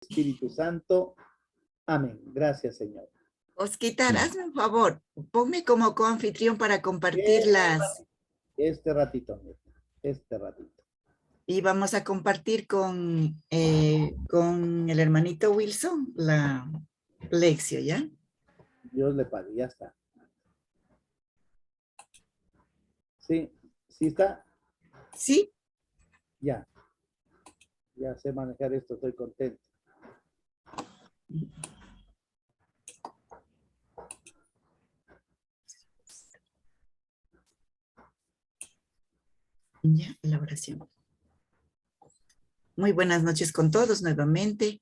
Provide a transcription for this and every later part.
Espíritu Santo. Amén. Gracias, Señor. Osquitar, hazme un favor. Ponme como coanfitrión para compartir Este ratito. Y vamos a compartir con el hermanito Wilson la lección, ¿ya? Dios le pague, ya está. ¿Sí? ¿Sí está? Sí. Ya. Ya sé manejar esto, estoy contento. Ya, la oración. Muy buenas noches con todos nuevamente.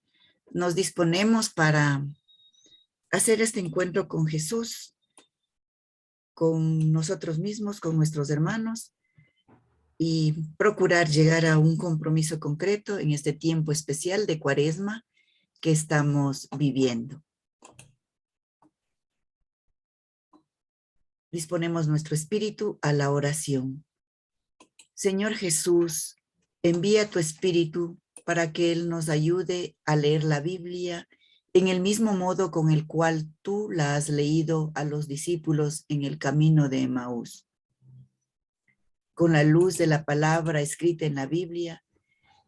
Nos disponemos para hacer este encuentro con Jesús, con nosotros mismos, con nuestros hermanos, y procurar llegar a un compromiso concreto en este tiempo especial de Cuaresma que estamos viviendo. Disponemos nuestro espíritu a la oración. Señor Jesús, envía tu espíritu para que Él nos ayude a leer la Biblia en el mismo modo con el cual tú la has leído a los discípulos en el camino de Emaús. Con la luz de la palabra escrita en la Biblia,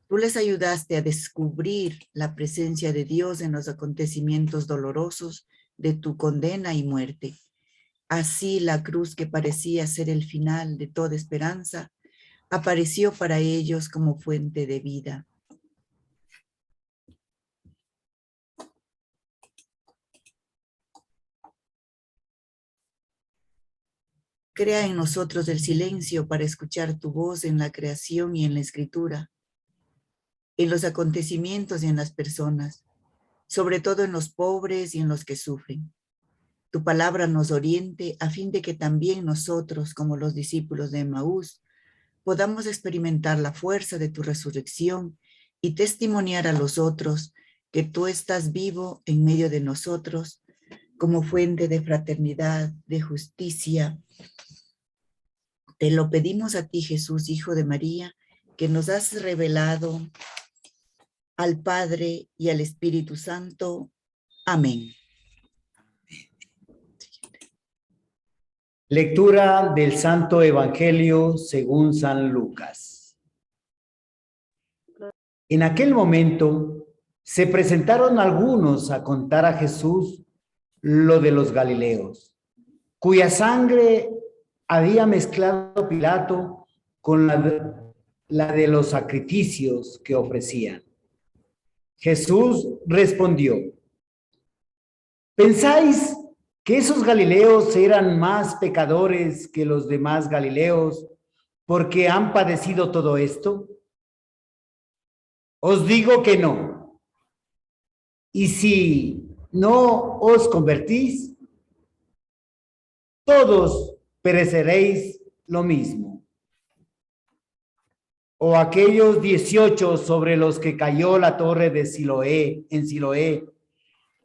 tú les ayudaste a descubrir la presencia de Dios en los acontecimientos dolorosos de tu condena y muerte. Así la cruz, que parecía ser el final de toda esperanza, apareció para ellos como fuente de vida. Crea en nosotros el silencio para escuchar tu voz en la creación y en la escritura, en los acontecimientos y en las personas, sobre todo en los pobres y en los que sufren. Tu palabra nos oriente a fin de que también nosotros, como los discípulos de Emaús, podamos experimentar la fuerza de tu resurrección y testimoniar a los otros que tú estás vivo en medio de nosotros como fuente de fraternidad, de justicia. Te lo pedimos a ti, Jesús, Hijo de María, que nos has revelado al Padre y al Espíritu Santo. Amén. Lectura del Santo Evangelio según San Lucas. En aquel momento se presentaron algunos a contar a Jesús lo de los Galileos, cuya sangre había mezclado Pilato con la de los sacrificios que ofrecían. Jesús respondió: ¿pensáis que esos galileos eran más pecadores que los demás galileos porque han padecido todo esto? Os digo que no. Y si no os convertís, todos pereceréis lo mismo. O aquellos 18 sobre los que cayó la torre de Siloé, en Siloé,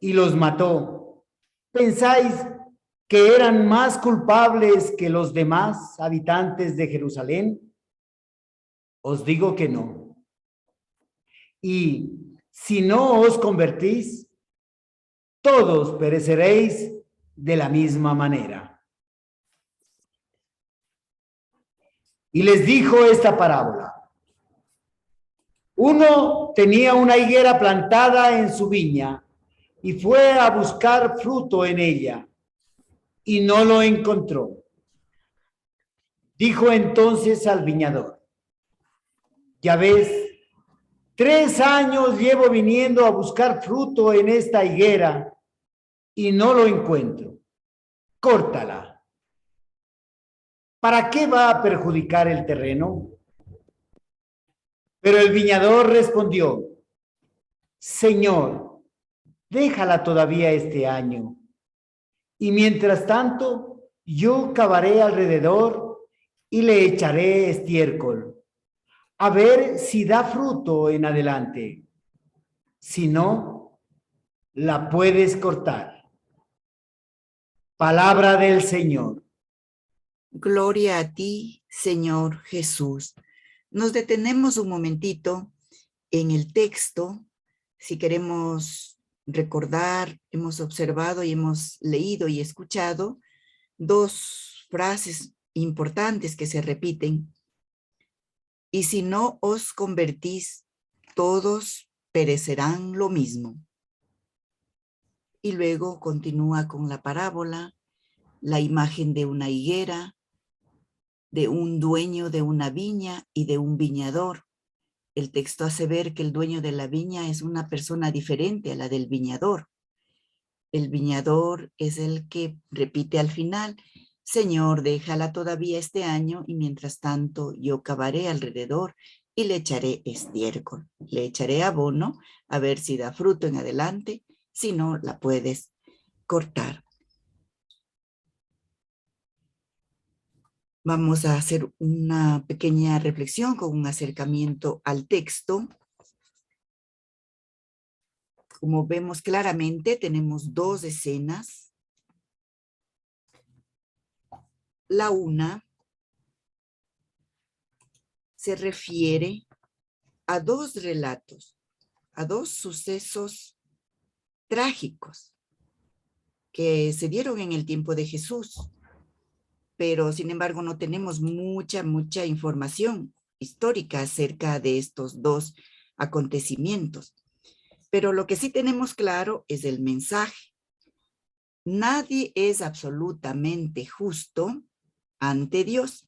y los mató, ¿pensáis que eran más culpables que los demás habitantes de Jerusalén? Os digo que no. Y si no os convertís, todos pereceréis de la misma manera. Y les dijo esta parábola. Uno tenía una higuera plantada en su viña y fue a buscar fruto en ella y no lo encontró. Dijo entonces al viñador: ya ves, 3 años llevo viniendo a buscar fruto en esta higuera y no lo encuentro. Córtala. ¿Para qué va a perjudicar el terreno? Pero el viñador respondió: Señor, déjala todavía este año, y mientras tanto yo cavaré alrededor y le echaré estiércol, a ver si da fruto en adelante. Si no, la puedes cortar. Palabra del Señor. Gloria a ti, Señor Jesús. Nos detenemos un momentito en el texto si queremos recordar, hemos observado y hemos leído y escuchado dos frases importantes que se repiten. Y si no os convertís, todos perecerán lo mismo. Y luego continúa con la parábola, la imagen de una higuera, de un dueño de una viña y de un viñador. El texto hace ver que el dueño de la viña es una persona diferente a la del viñador. El viñador es el que repite al final: Señor, déjala todavía este año y mientras tanto yo cavaré alrededor y le echaré estiércol. Le echaré abono a ver si da fruto en adelante, si no la puedes cortar. Vamos a hacer una pequeña reflexión con un acercamiento al texto. Como vemos claramente, tenemos dos escenas. La una se refiere a dos relatos, a dos sucesos trágicos que se dieron en el tiempo de Jesús, pero sin embargo no tenemos mucha información histórica acerca de estos dos acontecimientos. Pero lo que sí tenemos claro es el mensaje. Nadie es absolutamente justo ante Dios.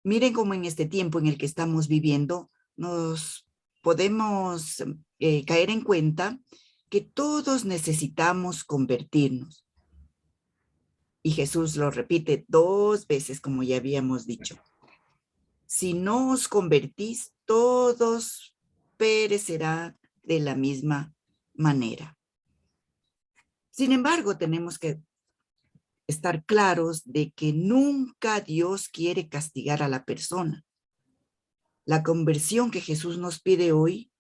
Miren cómo en este tiempo en el que estamos viviendo nos podemos caer en cuenta que todos necesitamos convertirnos. Y Jesús lo repite dos veces, como ya habíamos dicho. Si no os convertís, todos perecerán de la misma manera. Sin embargo, tenemos que estar claros de que nunca Dios quiere castigar a la persona. La conversión que Jesús nos pide hoy,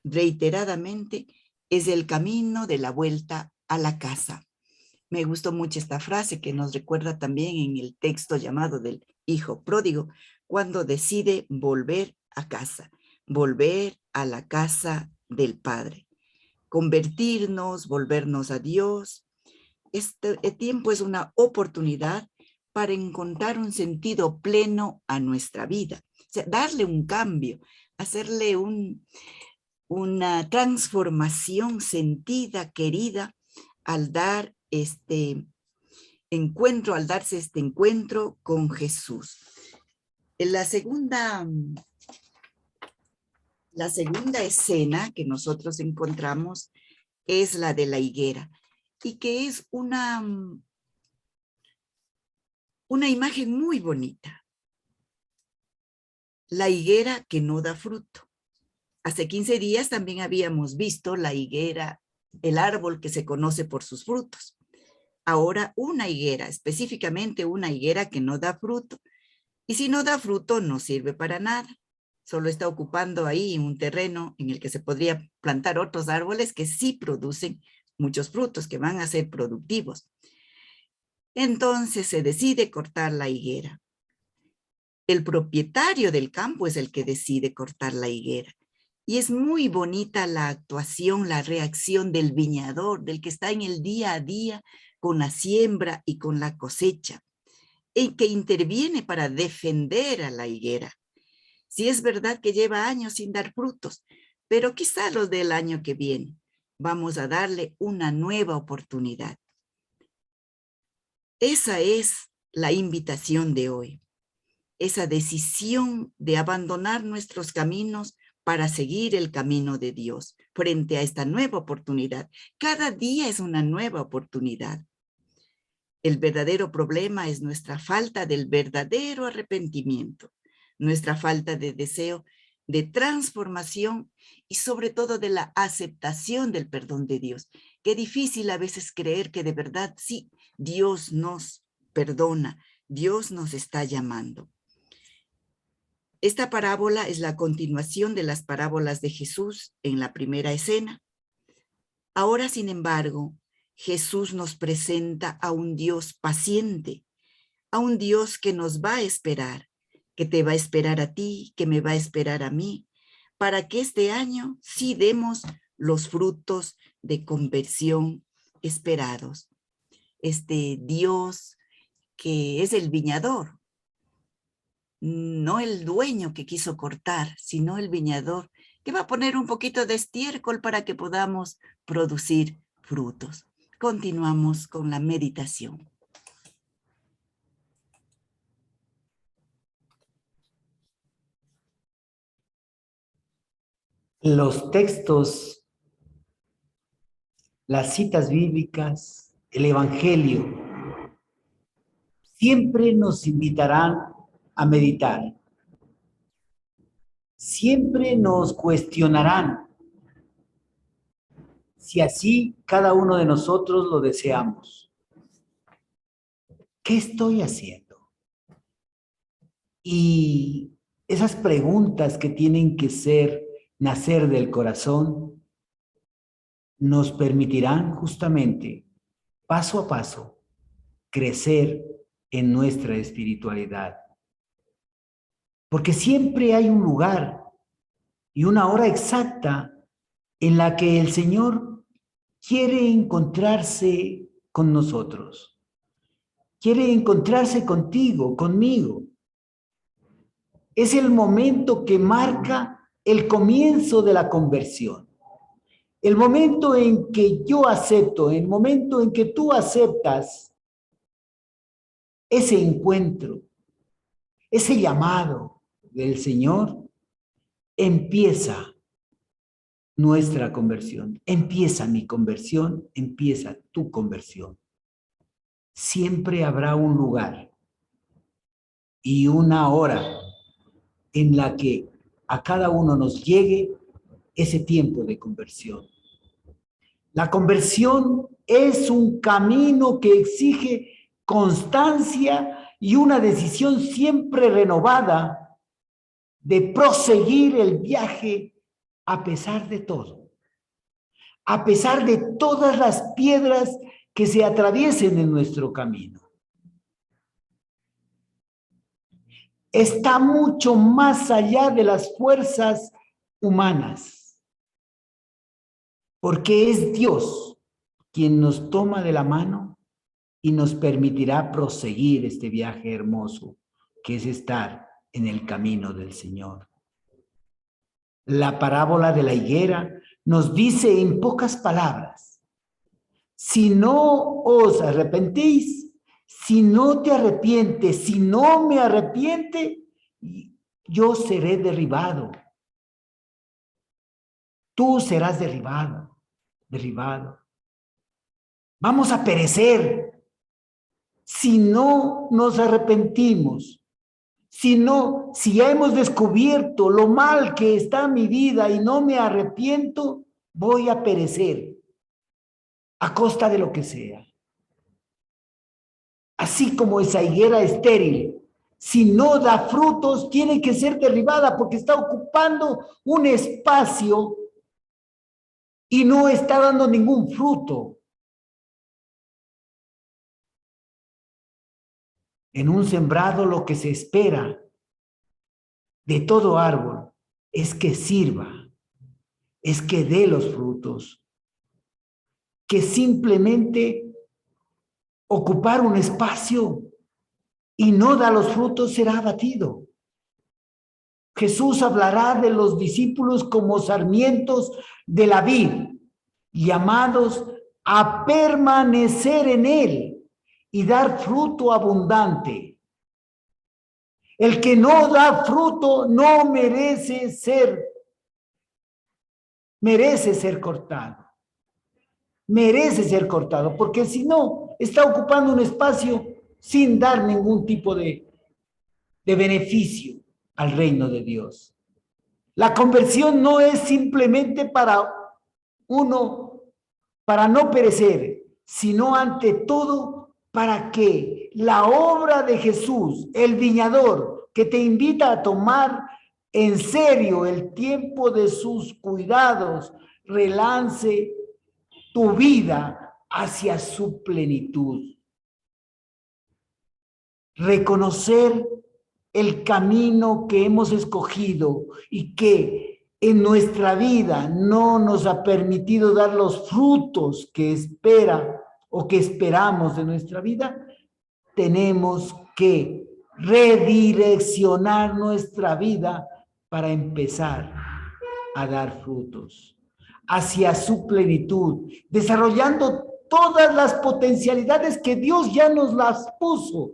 reiteradamente, es el camino de la vuelta a la casa. Me gustó mucho esta frase que nos recuerda también en el texto llamado del hijo pródigo, cuando decide volver a casa, volver a la casa del Padre. Convertirnos, volvernos a Dios. Este tiempo es una oportunidad para encontrar un sentido pleno a nuestra vida. O sea, darle un cambio, hacerle una transformación sentida, querida, al dar al darse este encuentro con Jesús. En la segunda escena que nosotros encontramos es la de la higuera, y que es una imagen muy bonita. La higuera que no da fruto. Hace 15 días también habíamos visto la higuera, el árbol que se conoce por sus frutos. Ahora una higuera, específicamente una higuera que no da fruto. Y si no da fruto, no sirve para nada. Solo está ocupando ahí un terreno en el que se podría plantar otros árboles que sí producen muchos frutos, que van a ser productivos. Entonces se decide cortar la higuera. El propietario del campo es el que decide cortar la higuera. Y es muy bonita la actuación, la reacción del viñador, del que está en el día a día con la siembra y con la cosecha, en que interviene para defender a la higuera. Sí es verdad que lleva años sin dar frutos, pero quizá los del año que viene vamos a darle una nueva oportunidad. Esa es la invitación de hoy, esa decisión de abandonar nuestros caminos para seguir el camino de Dios frente a esta nueva oportunidad. Cada día es una nueva oportunidad. El verdadero problema es nuestra falta del verdadero arrepentimiento, nuestra falta de deseo de transformación y sobre todo de la aceptación del perdón de Dios. Qué difícil a veces creer que de verdad sí, Dios nos perdona, Dios nos está llamando. Esta parábola es la continuación de las parábolas de Jesús en la primera escena. Ahora, sin embargo, Jesús nos presenta a un Dios paciente, a un Dios que nos va a esperar, que te va a esperar a ti, que me va a esperar a mí, para que este año sí demos los frutos de conversión esperados. Este Dios que es el viñador, no el dueño que quiso cortar, sino el viñador que va a poner un poquito de estiércol para que podamos producir frutos. Continuamos con la meditación. Los textos, las citas bíblicas, el Evangelio, siempre nos invitarán a meditar. Siempre nos cuestionarán si así cada uno de nosotros lo deseamos. ¿Qué estoy haciendo? Y esas preguntas que tienen que nacer del corazón, nos permitirán justamente, paso a paso, crecer en nuestra espiritualidad. Porque siempre hay un lugar y una hora exacta en la que el Señor quiere encontrarse con nosotros. Quiere encontrarse contigo, conmigo. Es el momento que marca el comienzo de la conversión. El momento en que yo acepto, el momento en que tú aceptas ese encuentro, ese llamado del Señor, empieza nuestra conversión, empieza mi conversión, empieza tu conversión. Siempre habrá un lugar y una hora en la que a cada uno nos llegue ese tiempo de conversión. La conversión es un camino que exige constancia y una decisión siempre renovada de proseguir el viaje a pesar de todo, a pesar de todas las piedras que se atraviesen en nuestro camino. Está mucho más allá de las fuerzas humanas, porque es Dios quien nos toma de la mano y nos permitirá proseguir este viaje hermoso, que es estar en el camino del Señor. La parábola de la higuera nos dice en pocas palabras: si no os arrepentís, si no te arrepientes, si no me arrepiente, yo seré derribado. Tú serás derribado. Vamos a perecer si no nos arrepentimos. Si ya hemos descubierto lo mal que está en mi vida y no me arrepiento, voy a perecer a costa de lo que sea. Así como esa higuera estéril, si no da frutos, tiene que ser derribada porque está ocupando un espacio y no está dando ningún fruto. En un sembrado lo que se espera de todo árbol es que sirva, es que dé los frutos, que simplemente ocupar un espacio y no da los frutos será abatido. Jesús hablará de los discípulos como sarmientos de la vid, llamados a permanecer en él y dar fruto abundante. El que no da fruto no merece ser cortado. Merece ser cortado, porque si no, está ocupando un espacio sin dar ningún tipo de beneficio al reino de Dios. La conversión no es simplemente para no perecer, sino ante todo para que la obra de Jesús, el viñador, que te invita a tomar en serio el tiempo de sus cuidados, relance tu vida hacia su plenitud. Reconocer el camino que hemos escogido y que en nuestra vida no nos ha permitido dar los frutos que espera o que esperamos de nuestra vida, tenemos que redireccionar nuestra vida para empezar a dar frutos hacia su plenitud, desarrollando todas las potencialidades que Dios ya nos las puso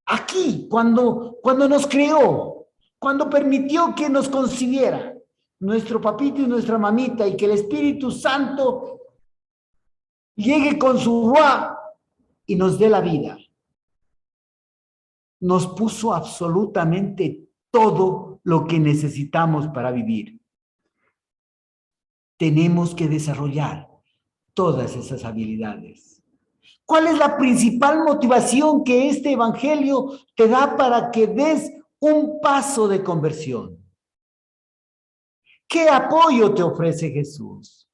aquí, cuando nos creó, cuando permitió que nos concibiera nuestro papito y nuestra mamita, y que el Espíritu Santo llegue con su ruá y nos dé la vida. Nos puso absolutamente todo lo que necesitamos para vivir. Tenemos que desarrollar todas esas habilidades. ¿Cuál es la principal motivación que este evangelio te da para que des un paso de conversión? ¿Qué apoyo te ofrece Jesús?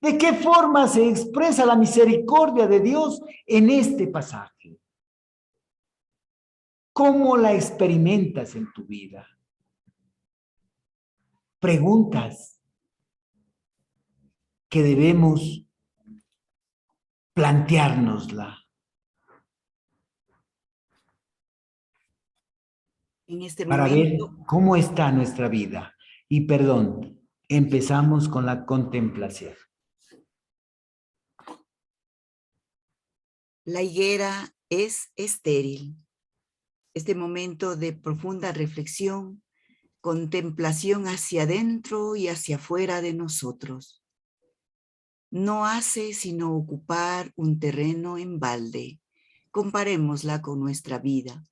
¿De qué forma se expresa la misericordia de Dios en este pasaje? ¿Cómo la experimentas en tu vida? Preguntas que debemos planteárnosla. En este Para ver momento, cómo está nuestra vida. Y perdón, empezamos con la contemplación. la higuera es estéril. Este momento de profunda reflexión, contemplación hacia adentro y hacia afuera de nosotros. No hace sino ocupar un terreno en balde. Comparémosla con nuestra vida.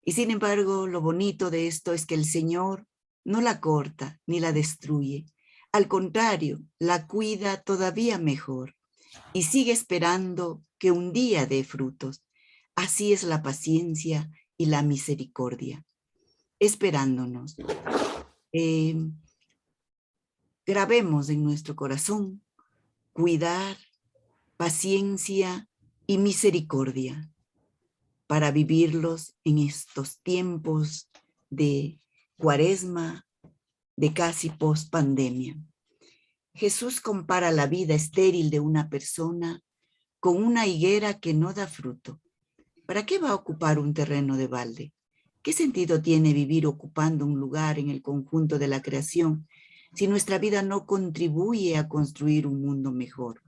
Y sin embargo, lo bonito de esto es que el Señor no la corta ni la destruye. Al contrario, la cuida todavía mejor y sigue esperando que un día dé frutos. Así es la paciencia y la misericordia, esperándonos. Grabemos en nuestro corazón cuidar, paciencia y misericordia para vivirlos en estos tiempos de Cuaresma, de casi post-pandemia. Jesús compara la vida estéril de una persona con una higuera que no da fruto. ¿Para qué va a ocupar un terreno de balde? ¿Qué sentido tiene vivir ocupando un lugar en el conjunto de la creación si nuestra vida no contribuye a construir un mundo mejor?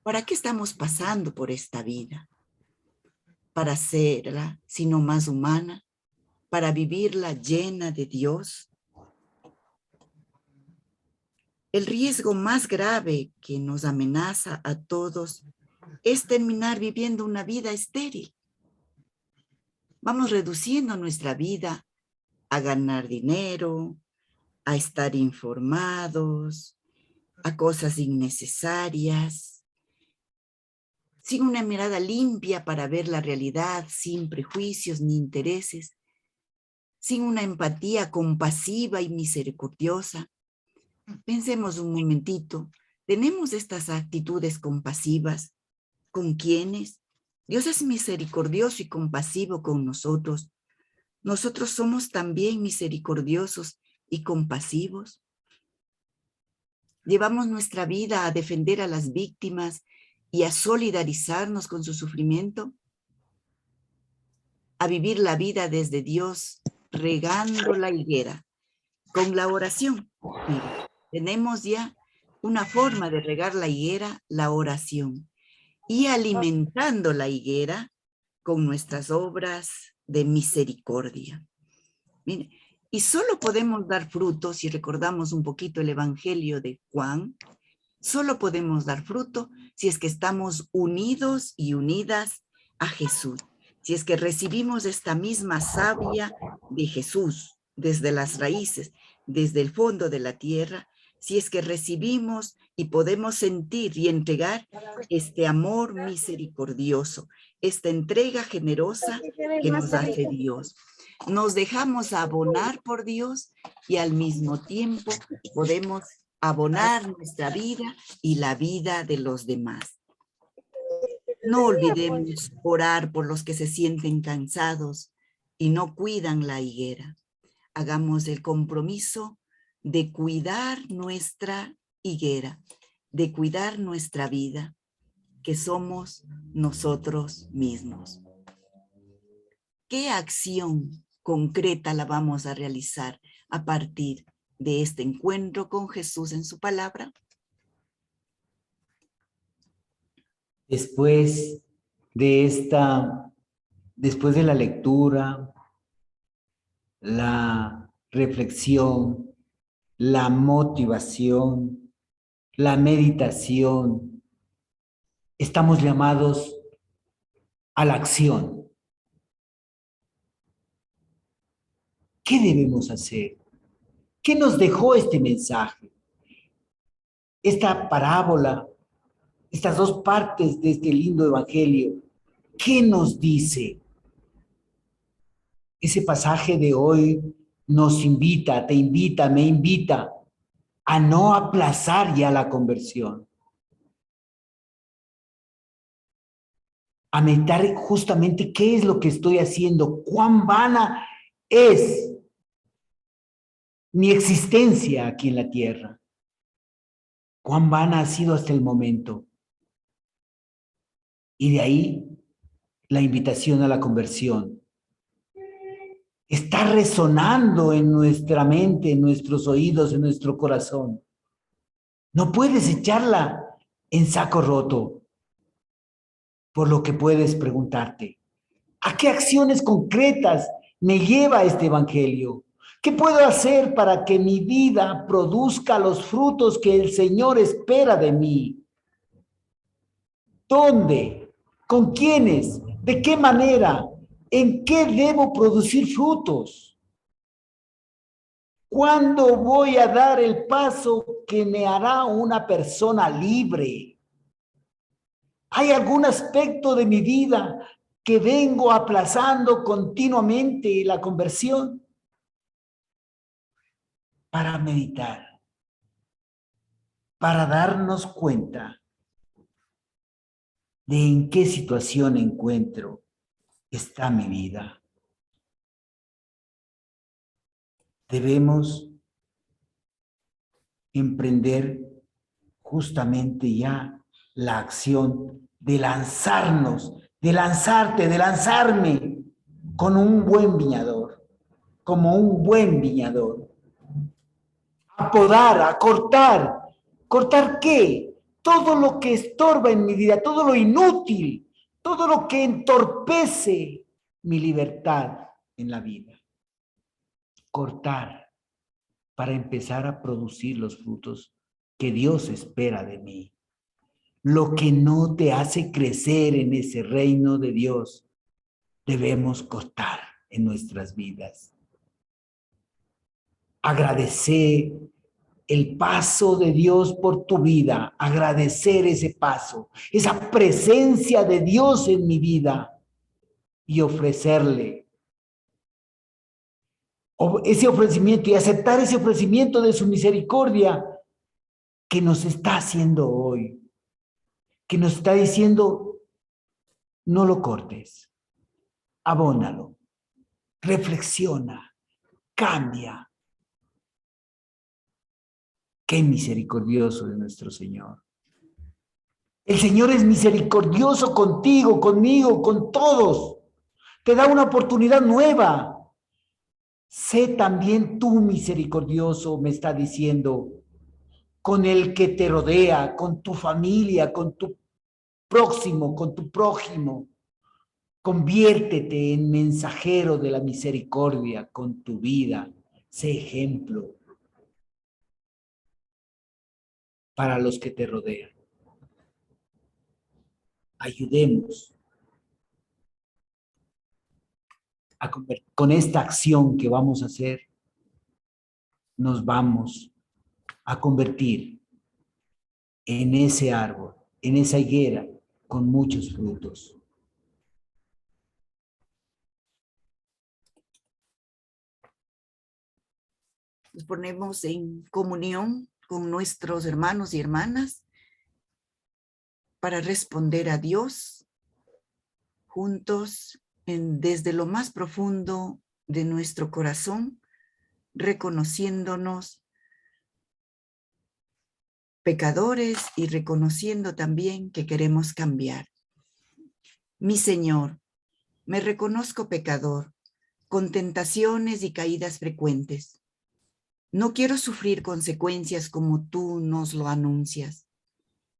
¿Para qué estamos pasando por esta vida? ¿Para hacerla sino más humana? ¿Para vivirla llena de Dios? El riesgo más grave que nos amenaza a todos es terminar viviendo una vida estéril. Vamos reduciendo nuestra vida a ganar dinero, a estar informados, a cosas innecesarias, sin una mirada limpia para ver la realidad, sin prejuicios ni intereses, sin una empatía compasiva y misericordiosa. Pensemos un momentito, ¿tenemos estas actitudes compasivas? ¿Con quiénes? Dios es misericordioso y compasivo con nosotros. ¿Nosotros somos también misericordiosos y compasivos? ¿Llevamos nuestra vida a defender a las víctimas y a solidarizarnos con su sufrimiento? A vivir la vida desde Dios, regando la higuera con la oración. Mira, tenemos ya una forma de regar la higuera, la oración, y alimentando la higuera con nuestras obras de misericordia. Mire, y solo podemos dar frutos, si recordamos un poquito el Evangelio de Juan, solo podemos dar fruto si es que estamos unidos y unidas a Jesús, si es que recibimos esta misma savia de Jesús desde las raíces, desde el fondo de la tierra, si es que recibimos y podemos sentir y entregar este amor misericordioso, esta entrega generosa que nos hace Dios. Nos dejamos abonar por Dios y al mismo tiempo podemos abonar nuestra vida y la vida de los demás. No olvidemos orar por los que se sienten cansados y no cuidan la higuera. hagamos el compromiso de cuidar nuestra higuera, de cuidar nuestra vida, que somos nosotros mismos. ¿Qué acción concreta la vamos a realizar a partir de este encuentro con Jesús en su palabra? Después de la lectura, la reflexión, la motivación, la meditación, estamos llamados a la acción. ¿Qué debemos hacer? ¿Qué nos dejó este mensaje? Esta parábola, estas dos partes de este lindo evangelio, ¿qué nos dice? Ese pasaje de hoy nos invita, te invita, me invita a no aplazar ya la conversión, a meditar justamente qué es lo que estoy haciendo, cuán vana es mi existencia aquí en la tierra, cuán vana ha sido hasta el momento. Y de ahí la invitación a la conversión. Está resonando en nuestra mente, en nuestros oídos, en nuestro corazón. No puedes echarla en saco roto, por lo que puedes preguntarte, ¿a qué acciones concretas me lleva este evangelio? ¿Qué puedo hacer para que mi vida produzca los frutos que el Señor espera de mí? ¿Dónde? ¿Con quiénes? ¿De qué manera? ¿En qué debo producir frutos? ¿Cuándo voy a dar el paso que me hará una persona libre? ¿Hay algún aspecto de mi vida que vengo aplazando continuamente la conversión? Para meditar, para darnos cuenta de en qué situación está mi vida. Debemos emprender justamente ya la acción de lanzarnos, de lanzarte, de lanzarme con un buen viñador, como un buen viñador. A podar, a cortar. ¿Cortar qué? Todo lo que estorba en mi vida, todo lo inútil, todo lo que entorpece mi libertad en la vida. Cortar para empezar a producir los frutos que Dios espera de mí. Lo que no te hace crecer en ese reino de Dios, debemos cortar en nuestras vidas. Agradecer el paso de Dios por tu vida, agradecer ese paso, esa presencia de Dios en mi vida y ofrecerle ese ofrecimiento y aceptar ese ofrecimiento de su misericordia que nos está haciendo hoy, que nos está diciendo, no lo cortes, abónalo, reflexiona, cambia. Qué misericordioso es nuestro Señor. El Señor es misericordioso contigo, conmigo, con todos. Te da una oportunidad nueva. Sé también tú misericordioso, me está diciendo, con el que te rodea, con tu familia, con tu próximo, con tu prójimo. Conviértete en mensajero de la misericordia con tu vida. Sé ejemplo para los que te rodean. Ayudemos con esta acción que vamos a hacer, nos vamos a convertir en ese árbol, en esa higuera con muchos frutos. Nos ponemos en comunión con nuestros hermanos y hermanas para responder a Dios juntos desde lo más profundo de nuestro corazón, reconociéndonos pecadores y reconociendo también que queremos cambiar. Mi Señor, me reconozco pecador, con tentaciones y caídas frecuentes. No quiero sufrir consecuencias como tú nos lo anuncias.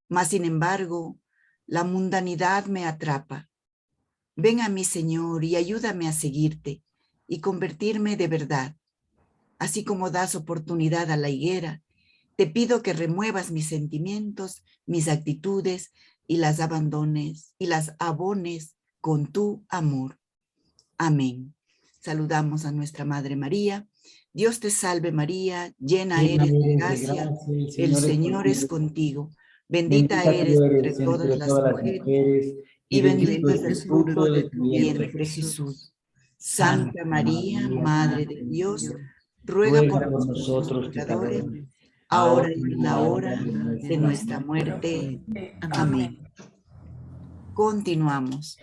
Mas, sin embargo, la mundanidad me atrapa. Ven a mí, Señor, y ayúdame a seguirte y convertirme de verdad. Así como das oportunidad a la higuera, te pido que remuevas mis sentimientos, mis actitudes y las abones con tu amor. Amén. Saludamos a nuestra Madre María. Dios te salve María, llena eres de gracia, el Señor es contigo. Bendita eres entre todas las mujeres y bendito es el fruto de tu vientre, Jesús. Santa María, Madre de Dios, ruega por nosotros pecadores, ahora y en la hora de nuestra muerte. Amén. Continuamos.